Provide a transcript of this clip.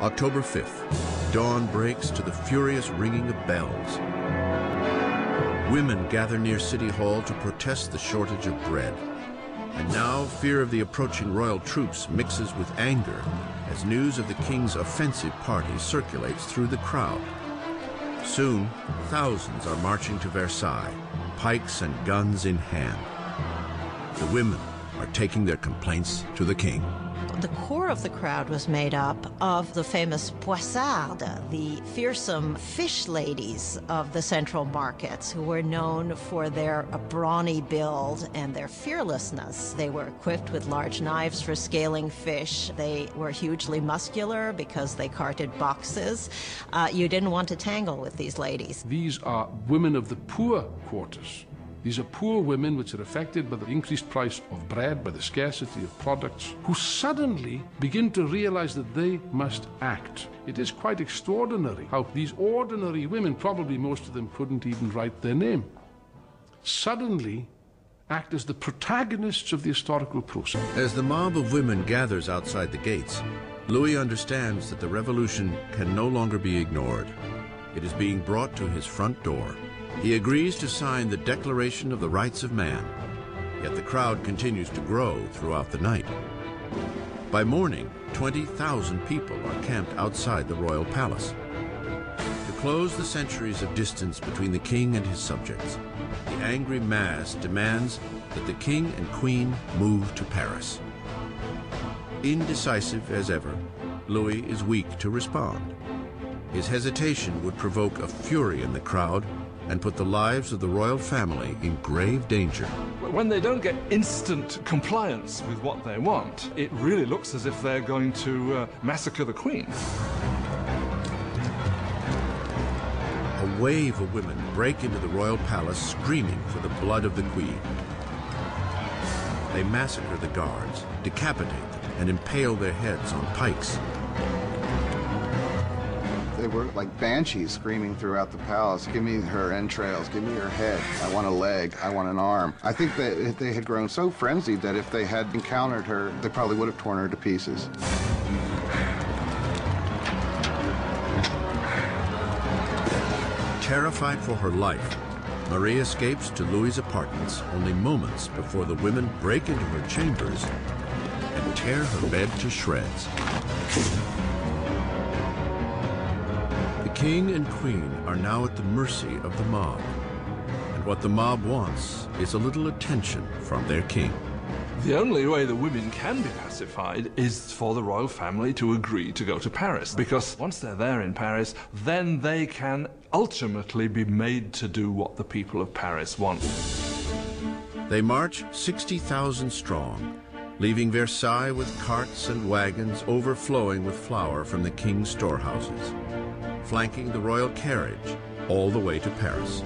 October 5th, dawn breaks to the furious ringing of bells. Women gather near City Hall to protest the shortage of bread. And now fear of the approaching royal troops mixes with anger as news of the king's offensive party circulates through the crowd. Soon, thousands are marching to Versailles, pikes and guns in hand. The women are taking their complaints to the king. The core of the crowd was made up of the famous poissardes, the fearsome fish ladies of the central markets, who were known for their brawny build and their fearlessness. They were equipped with large knives for scaling fish. They were hugely muscular because they carted boxes. You didn't want to tangle with these ladies. These are women of the poor quarters. These are poor women which are affected by the increased price of bread, by the scarcity of products, who suddenly begin to realize that they must act. It is quite extraordinary how these ordinary women, probably most of them couldn't even write their name, suddenly act as the protagonists of the historical process. As the mob of women gathers outside the gates, Louis understands that the revolution can no longer be ignored. It is being brought to his front door. He agrees to sign the Declaration of the Rights of Man, yet the crowd continues to grow throughout the night. By morning, 20,000 people are camped outside the royal palace. To close the centuries of distance between the king and his subjects, the angry mass demands that the king and queen move to Paris. Indecisive as ever, Louis is weak to respond. His hesitation would provoke a fury in the crowd and put the lives of the royal family in grave danger. When they don't get instant compliance with what they want, it really looks as if they're going to massacre the Queen. A wave of women break into the royal palace screaming for the blood of the Queen. They massacre the guards, decapitate them, and impale their heads on pikes. They were like banshees screaming throughout the palace, give me her entrails, give me her head, I want a leg, I want an arm. I think that they had grown so frenzied that if they had encountered her, they probably would have torn her to pieces. Terrified for her life, Marie escapes to Louis's apartments only moments before the women break into her chambers and tear her bed to shreds. The king and queen are now at the mercy of the mob, and what the mob wants is a little attention from their king. The only way the women can be pacified is for the royal family to agree to go to Paris, because once they're there in Paris, then they can ultimately be made to do what the people of Paris want. They march 60,000 strong, leaving Versailles with carts and wagons overflowing with flour from the king's storehouses, flanking the royal carriage all the way to Paris.